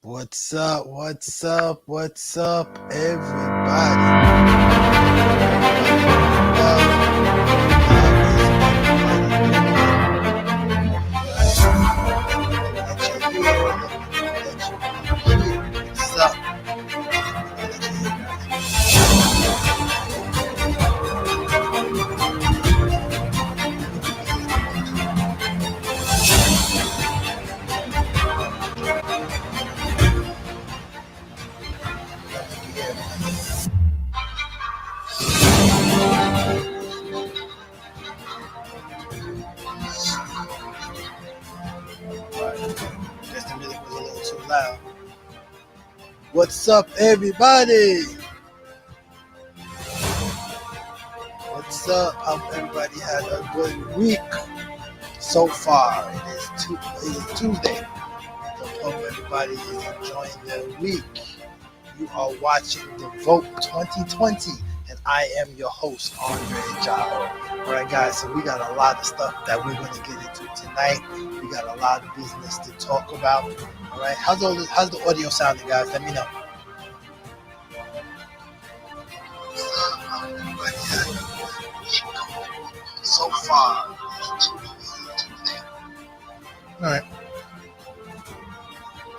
What's up? What's up? What's up, everybody? What's up? Guess the music was a little too loud. What's up, everybody? What's up? Hope everybody had a good week so far. It is Tuesday. So hope everybody is enjoying their week. You are watching the Vote 2020, and I am your host, Andre Jao. All right, guys, so we got a lot of stuff that we're going to get into tonight. We got a lot of business to talk about. All right, how's the audio sounding, guys? Let me know. So far. All right.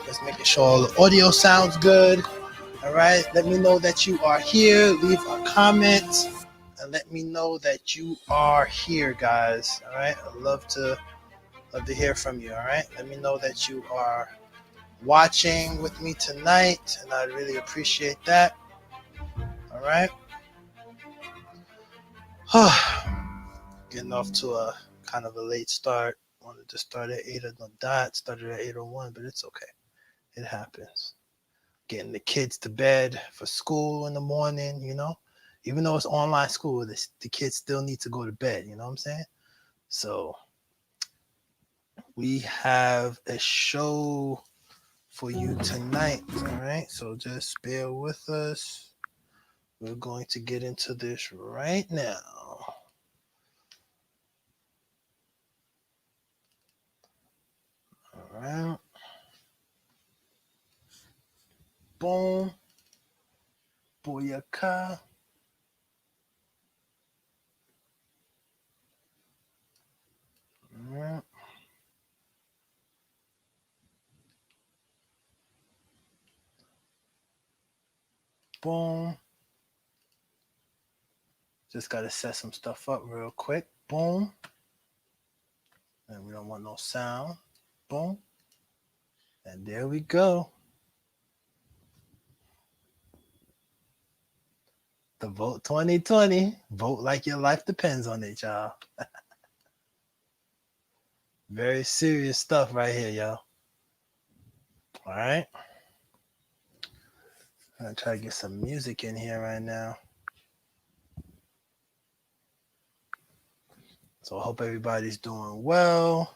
Just making sure all the audio sounds good. All right. Let me know that you are here. Leave a comment and let me know that you are here, guys. All right. I'd love to hear from you. All right. Let me know that you are watching with me tonight, and I really appreciate that. All right. Getting off to a kind of a late start. Wanted to start at 8 on the dot. Started at 8:01, but it's okay. It happens. Getting the kids to bed for school in the morning, even though it's online school, the kids still need to go to bed. You know what I'm saying? So we have a show for you tonight. All right. So just bear with us. We're going to get into this right now. All right. Boom. Boyaka. All right. Boom. Just got to set some stuff up real quick. Boom. And we don't want no sound. Boom. And there we go. The Vote 2020. Vote like your life depends on it, y'all. Very serious stuff right here, y'all. All right. I'm going to try to get some music in here right now. So I hope everybody's doing well.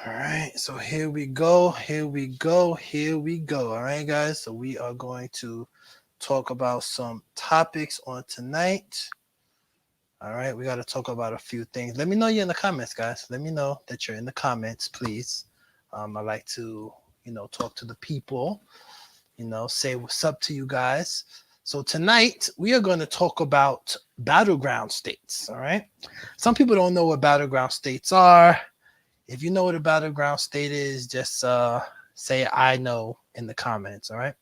All right, so here we go. All right, guys. So we are going to talk about some topics on tonight. All right, we got to talk about a few things. Let me know you're in the comments, guys. Let me know that you're in the comments, please. I like to, talk to the people, say what's up to you guys. So tonight we are going to talk about battleground states. All right. Some people don't know what battleground states are. If you know what a battleground state is, just say I know in the comments. All right.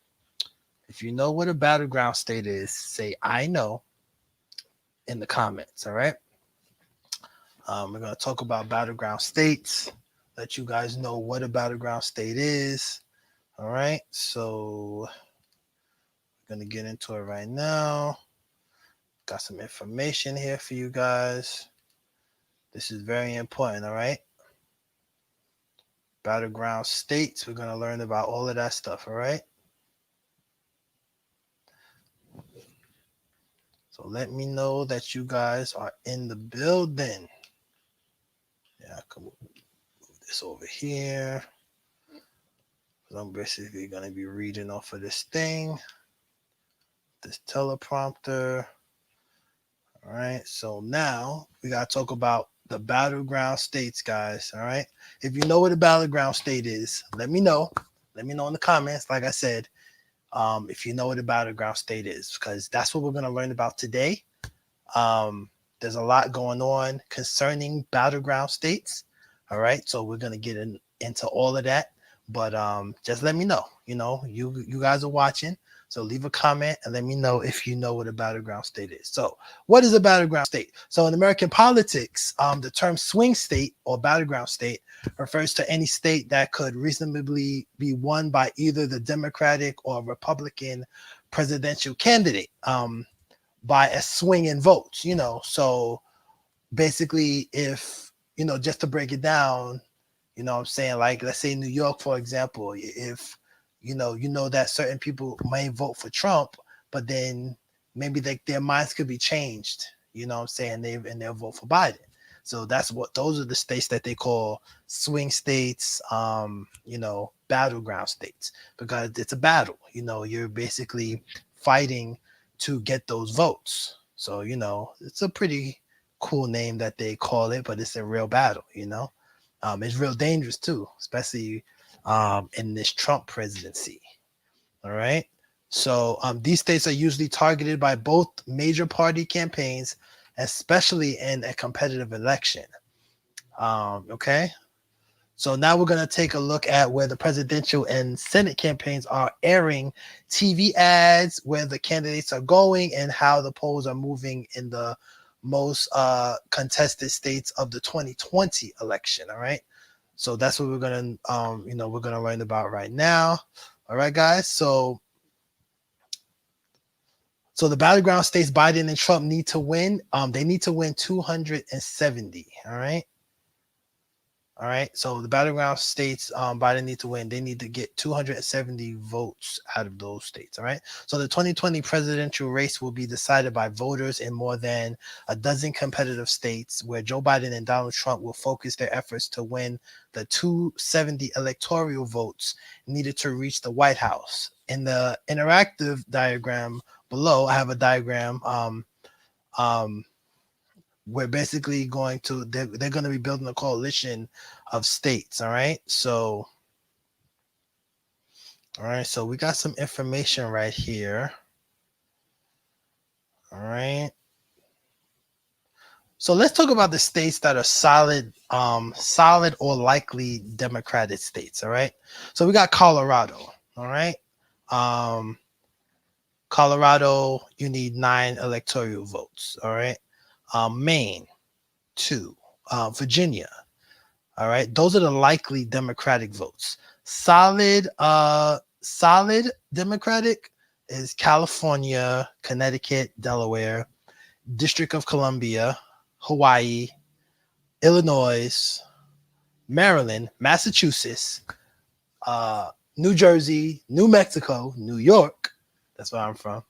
If you know what a battleground state is, say I know in the comments. All right. We're going to talk about battleground states, let you guys know what a battleground state is. All right. So we're going to get into it right now. Got some information here for you guys. This is very important. All right. Battleground states. We're going to learn about all of that stuff. All right. So let me know that you guys are in the building. Yeah, I can move this over here. I'm basically going to be reading off of this thing, this teleprompter. All right. So now we got to talk about the battleground states, guys. All right. If you know what a battleground state is, let me know. Let me know in the comments. Like I said, if you know what a battleground state is, because that's what we're going to learn about today. There's a lot going on concerning battleground states. All right. So we're going to get into all of that. But just let me know. You guys are watching. So leave a comment and let me know if you know what a battleground state is. So what is a battleground state? So in American politics, the term swing state or battleground state refers to any state that could reasonably be won by either the Democratic or Republican presidential candidate by a swing in votes. So basically, if, just to break it down, what I'm saying, like, let's say New York, for example, if that certain people may vote for Trump, but then maybe their minds could be changed, what I'm saying, they'll vote for Biden. So those are the states that they call swing states, battleground states, because it's a battle. You're basically fighting to get those votes. So, it's a pretty cool name that they call it, but it's a real battle. It's real dangerous too, especially in this Trump presidency. All right. So these states are usually targeted by both major party campaigns, especially in a competitive election. Okay. So now we're going to take a look at where the presidential and Senate campaigns are airing TV ads, where the candidates are going, and how the polls are moving in the most contested states of the 2020 election. All right. So that's what we're going to, we're going to learn about right now. All right, guys. So the battleground states Biden and Trump need to win. They need to win 270. All right. All right. So the battleground states Biden need to win. They need to get 270 votes out of those states. All right. So the 2020 presidential race will be decided by voters in more than a dozen competitive states, where Joe Biden and Donald Trump will focus their efforts to win the 270 electoral votes needed to reach the White House. In the interactive diagram below, I have a diagram. We're basically they're going to be building a coalition of states. All right. So we got some information right here. All right. So let's talk about the states that are solid or likely Democratic states. All right. So we got Colorado. All right. Colorado, you need 9 electoral votes. All right. Maine, 2. Virginia. All right. Those are the likely Democratic votes. Solid Democratic is California, Connecticut, Delaware, District of Columbia, Hawaii, Illinois, Maryland, Massachusetts, New Jersey, New Mexico, New York. That's where I'm from.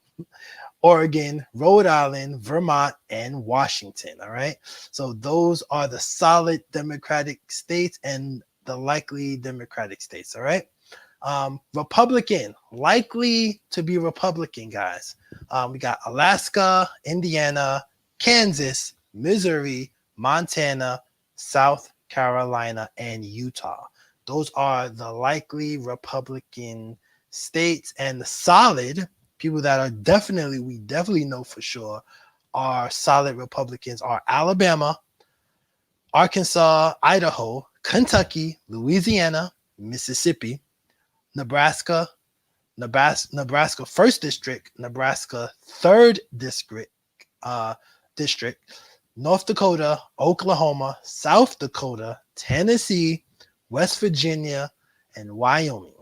Oregon, Rhode Island, Vermont, and Washington. All right. So those are the solid Democratic states and the likely Democratic states. All right. Republican, likely to be Republican, guys. We got Alaska, Indiana, Kansas, Missouri, Montana, South Carolina, and Utah. Those are the likely Republican states, and the solid people that are we definitely know for sure are solid Republicans are Alabama, Arkansas, Idaho, Kentucky, Louisiana, Mississippi, Nebraska, Nebraska 1st District, Nebraska 3rd District, North Dakota, Oklahoma, South Dakota, Tennessee, West Virginia, and Wyoming.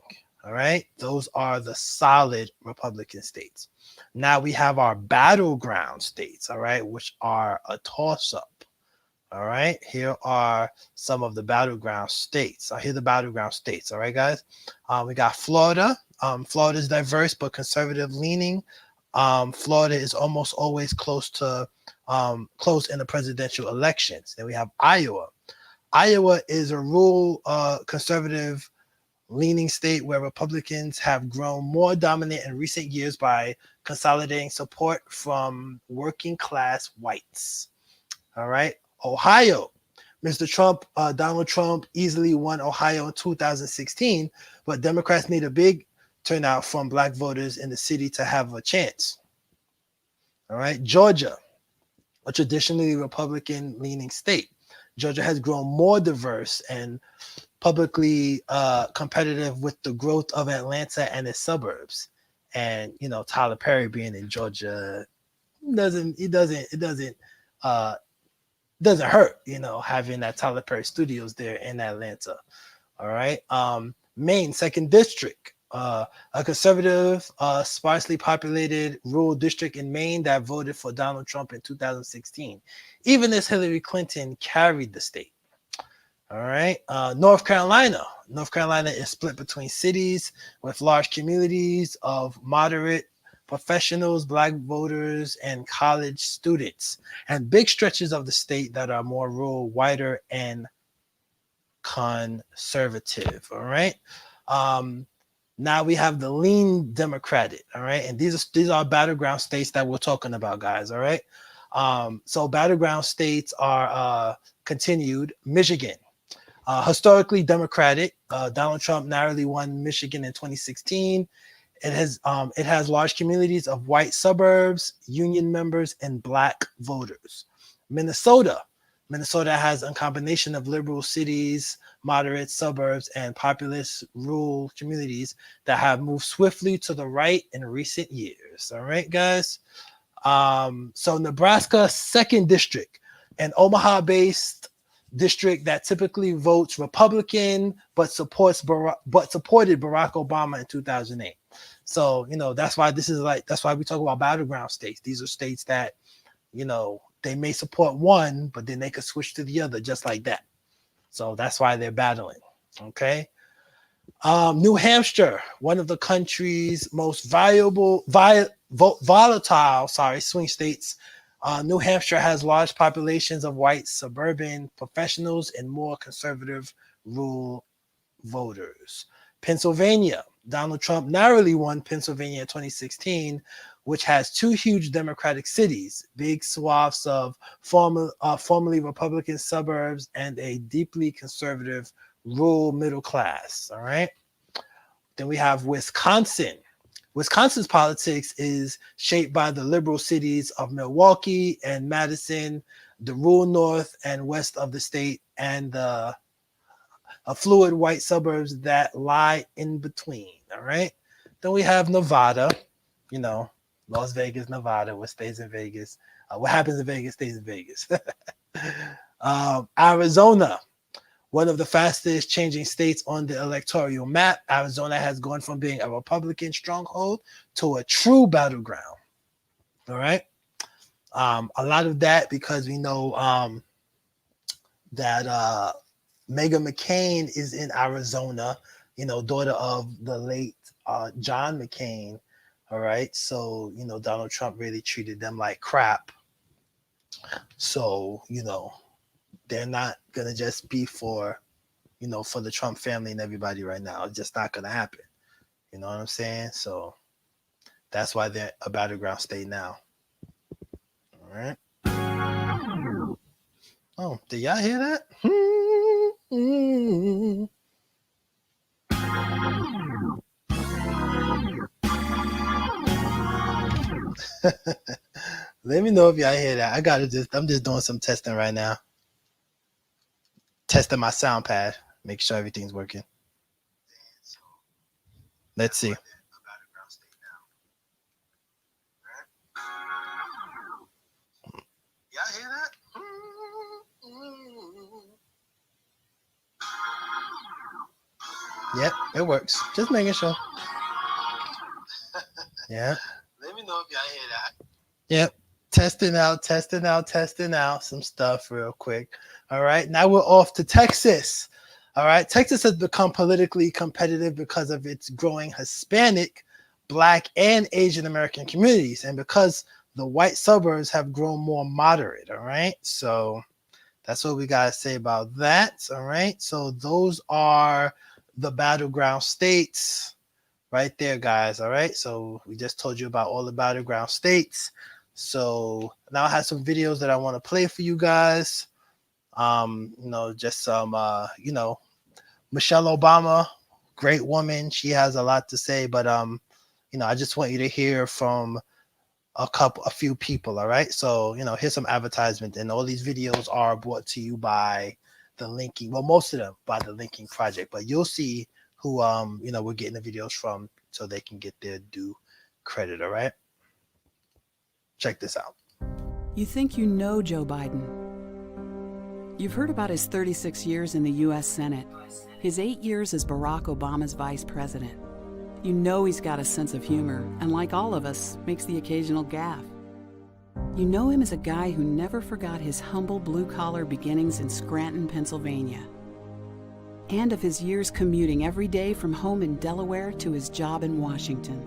All right. Those are the solid Republican states. Now we have our battleground states, all right, which are a toss up. All right. Here are some of the battleground states. Here are the battleground states. All right, guys. We got Florida. Florida is diverse but conservative leaning. Florida is almost always close in the presidential elections. Then we have Iowa. Iowa is a rural, conservative leaning state where Republicans have grown more dominant in recent years by consolidating support from working class whites. All right. Ohio. Donald Trump easily won Ohio in 2016, but Democrats need a big turnout from black voters in the city to have a chance. All right. Georgia, a traditionally Republican leaning state. Georgia has grown more diverse and publicly competitive with the growth of Atlanta and its suburbs. And Tyler Perry being in Georgia uh, doesn't hurt, having that Tyler Perry Studios there in Atlanta. All right. Maine, second district, a conservative, sparsely populated rural district in Maine that voted for Donald Trump in 2016, even as Hillary Clinton carried the state. All right. North Carolina. North Carolina is split between cities with large communities of moderate professionals, black voters, and college students, and big stretches of the state that are more rural, whiter, and conservative. All right. Now we have the lean Democratic. All right. And these are battleground states that we're talking about, guys. All right. So battleground states are continued. Michigan. Historically Democratic. Donald Trump narrowly won Michigan in 2016. It has large communities of white suburbs, union members, and black voters. Minnesota. Minnesota has a combination of liberal cities, moderate suburbs, and populous rural communities that have moved swiftly to the right in recent years. All right, guys. So Nebraska, second district, an Omaha-based district that typically votes Republican but supported Barack Obama in 2008. So that's why we talk about battleground states. These are states that they may support one, but then they could switch to the other just like that. So that's why they're battling. Okay. New Hampshire, one of the country's most volatile swing states. New Hampshire has large populations of white suburban professionals and more conservative rural voters. Pennsylvania. Donald Trump narrowly won Pennsylvania in 2016, which has two huge Democratic cities, big swaths of formerly Republican suburbs, and a deeply conservative rural middle class. All right. Then we have Wisconsin. Wisconsin's politics is shaped by the liberal cities of Milwaukee and Madison, the rural north and west of the state, and the affluent white suburbs that lie in between. All right. Then we have Nevada, Las Vegas, Nevada, what stays in Vegas. What happens in Vegas stays in Vegas. Arizona, one of the fastest changing states on the electoral map. Arizona has gone from being a Republican stronghold to a true battleground. All right. A lot of that because we know that Meghan McCain is in Arizona, daughter of the late John McCain. All right. So, Donald Trump really treated them like crap. So, they're not going to just be for the Trump family and everybody right now. It's just not going to happen. You know what I'm saying? So that's why they're a battleground state now. All right. Oh, did y'all hear that? Let me know if y'all hear that. I'm just doing some testing right now. Testing my sound pad. Make sure everything's working. Let's see. Y'all hear that? Yep, it works. Just making sure. Yeah. Let me know if y'all hear that. Yep. Testing out some stuff real quick. All right. Now we're off to Texas. All right. Texas has become politically competitive because of its growing Hispanic, Black, and Asian American communities, and because the white suburbs have grown more moderate. All right. So That's what we got to say about that. All right. So those are the battleground states right there, guys. All right. So we just told you about all the battleground states. So now I have some videos that I want to play for you guys. Just some, Michelle Obama, great woman. She has a lot to say, but I just want you to hear from a few people. All right. So, here's some advertisement, and all these videos are brought to you by the Linking. Well, most of them by the Linking Project, but you'll see who, we're getting the videos from so they can get their due credit. All right. Check this out. You think you know Joe Biden. You've heard about his 36 years in the U.S. Senate, his 8 years as Barack Obama's vice president. You know he's got a sense of humor, and like all of us, makes the occasional gaffe. You know him as a guy who never forgot his humble blue-collar beginnings in Scranton, Pennsylvania, and of his years commuting every day from home in Delaware to his job in Washington.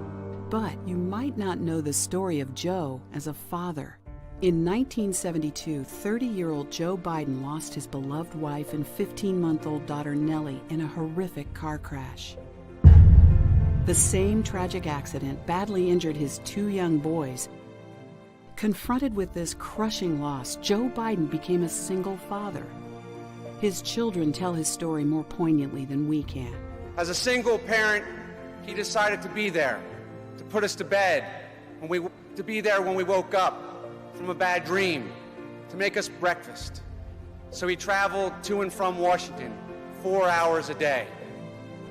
But you might not know the story of Joe as a father. In 1972, 30-year-old Joe Biden lost his beloved wife and 15-month-old daughter Nellie in a horrific car crash. The same tragic accident badly injured his 2 young boys. Confronted with this crushing loss, Joe Biden became a single father. His children tell his story more poignantly than we can. As a single parent, he decided to be there, to put us to bed, to be there when we woke up from a bad dream, to make us breakfast. So he traveled to and from Washington 4 hours a day.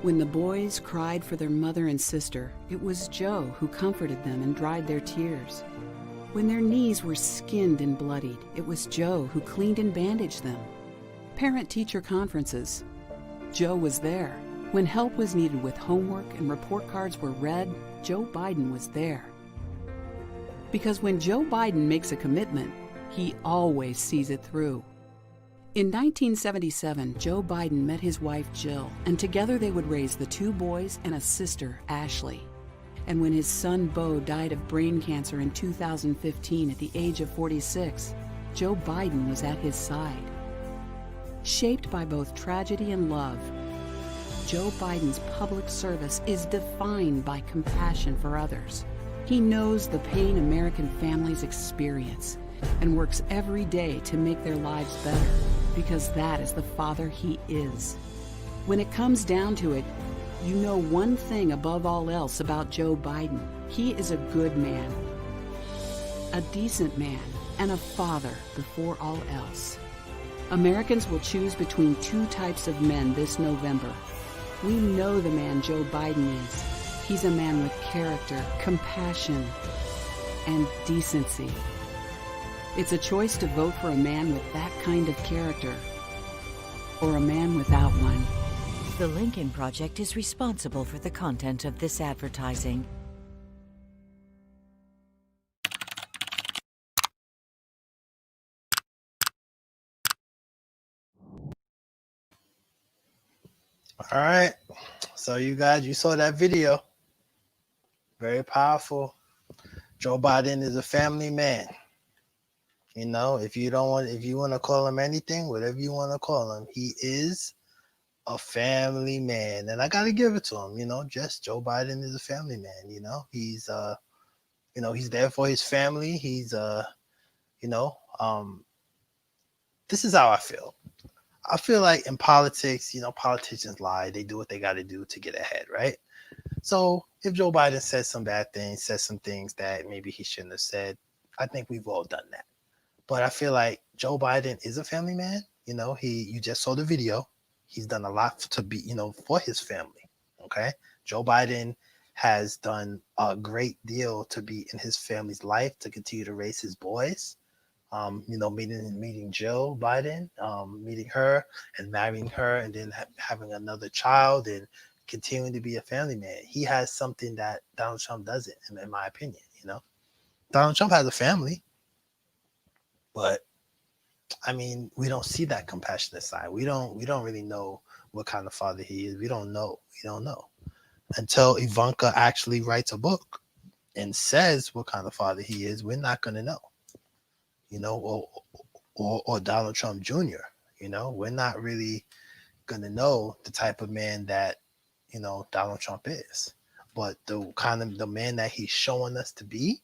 When the boys cried for their mother and sister, it was Joe who comforted them and dried their tears. When their knees were skinned and bloodied, it was Joe who cleaned and bandaged them. Parent-teacher conferences, Joe was there. When help was needed with homework and report cards were read, Joe Biden was there. Because when Joe Biden makes a commitment, he always sees it through. In 1977, Joe Biden met his wife Jill, and together they would raise the 2 boys and a sister, Ashley. And when his son Beau died of brain cancer in 2015 at the age of 46, Joe Biden was at his side. Shaped by both tragedy and love, Joe Biden's public service is defined by compassion for others. He knows the pain American families experience and works every day to make their lives better, because that is the father he is. When it comes down to it, you know one thing above all else about Joe Biden. He is a good man, a decent man, and a father before all else. Americans will choose between 2 types of men this November. We know the man Joe Biden is. He's a man with character, compassion, and decency. It's a choice to vote for a man with that kind of character, or a man without one. The Lincoln Project is responsible for the content of this advertising. All right. So you guys, you saw that video. Very powerful. Joe Biden is a family man. If you want to call him anything, whatever you want to call him, he is a family man. And I got to give it to him, just Joe Biden is a family man, He's he's there for his family. He's this is how I feel. I feel like in politics, politicians lie. They do what they got to do to get ahead, right? So if Joe Biden says some bad things, says some things that maybe he shouldn't have said, I think we've all done that. But I feel like Joe Biden is a family man. You just saw the video. He's done a lot to be, for his family. Okay. Joe Biden has done a great deal to be in his family's life, to continue to raise his boys. Meeting Jill Biden, meeting her and marrying her, and then having another child and continuing to be a family man. He has something that Donald Trump doesn't, in my opinion. Donald Trump has a family, but we don't see that compassionate side. We don't really know what kind of father he is. We don't know until Ivanka actually writes a book and says what kind of father he is. We're not going to know. or Donald Trump Jr. We're not really gonna know the type of man that Donald Trump is. But the kind of the man that he's showing us to be,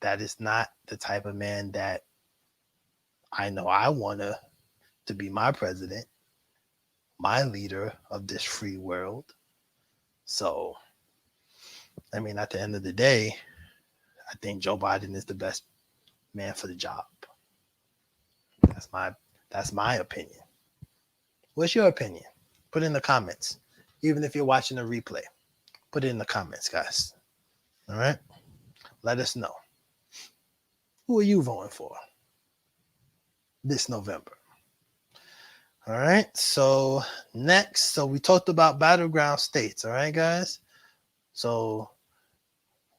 that is not the type of man that I know I want to be my president, my leader of this free world. So, I mean, at the end of the day, I think Joe Biden is the best man for the job. That's my opinion. What's your opinion? Put it in the comments. Even if you're watching a replay, put it in the comments, guys. All right? Let us know. Who are you voting for this November? All right. So next, we talked about battleground states. All right, guys. So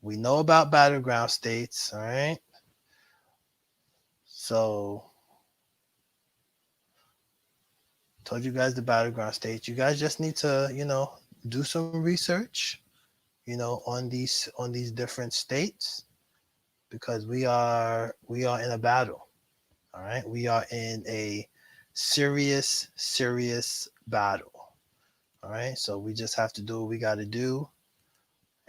we know about battleground states. All right. So told you guys the battleground states. You guys just need to, do some research, on these different states, because we are in a battle. All right. We are in a serious battle. All right. So we just have to do what we got to do,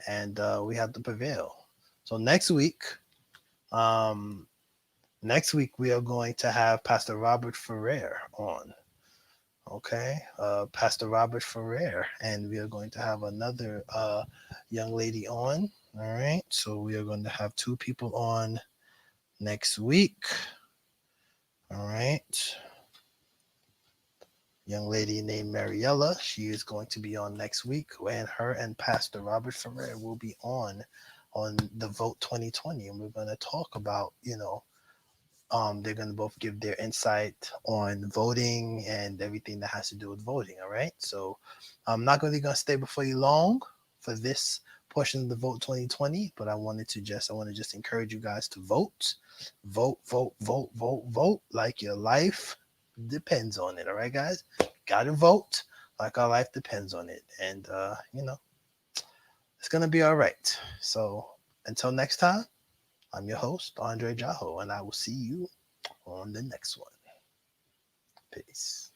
and we have to prevail. So next week we are going to have Pastor Robert Ferrer on. Okay. Pastor Robert Ferrer, and we are going to have another young lady on. All right. So we are going to have two people on next week. All right. Young lady named Mariella. She is going to be on next week, and her and Pastor Robert Ferrer will be on the Vote 2020, and we're going to talk about, they're going to both give their insight on voting and everything that has to do with voting. All right. So I'm not really going to stay before you long for this portion of the Vote 2020, but I want to just encourage you guys to vote like your life depends on it. All right, guys, gotta vote like our life depends on it, and it's gonna be all right. So until next time, I'm your host, Andre Jaho, and I will see you on the next one. Peace.